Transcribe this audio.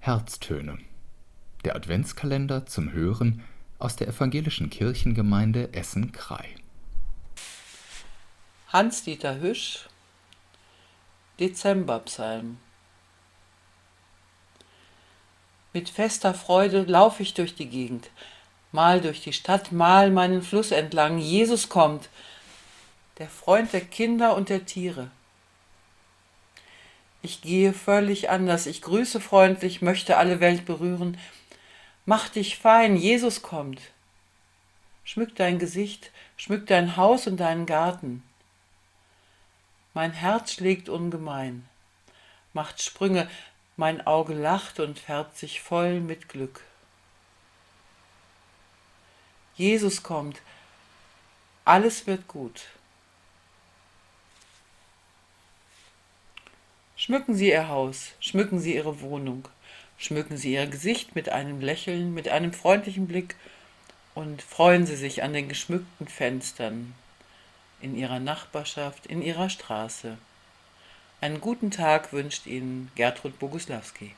Herztöne. Der Adventskalender zum Hören aus der evangelischen Kirchengemeinde Essen-Kraai. Hans-Dieter Hüsch, Dezemberpsalm. Mit fester Freude laufe ich durch die Gegend, mal durch die Stadt, mal meinen Fluss entlang. Jesus kommt, der Freund der Kinder und der Tiere. Ich gehe völlig anders, ich grüße freundlich, möchte alle Welt berühren. Mach dich fein, Jesus kommt. Schmück dein Gesicht, schmück dein Haus und deinen Garten. Mein Herz schlägt ungemein, macht Sprünge, mein Auge lacht und färbt sich voll mit Glück. Jesus kommt, alles wird gut. Schmücken Sie Ihr Haus, schmücken Sie Ihre Wohnung, schmücken Sie Ihr Gesicht mit einem Lächeln, mit einem freundlichen Blick und freuen Sie sich an den geschmückten Fenstern in Ihrer Nachbarschaft, in Ihrer Straße. Einen guten Tag wünscht Ihnen Gertrud Boguslawski.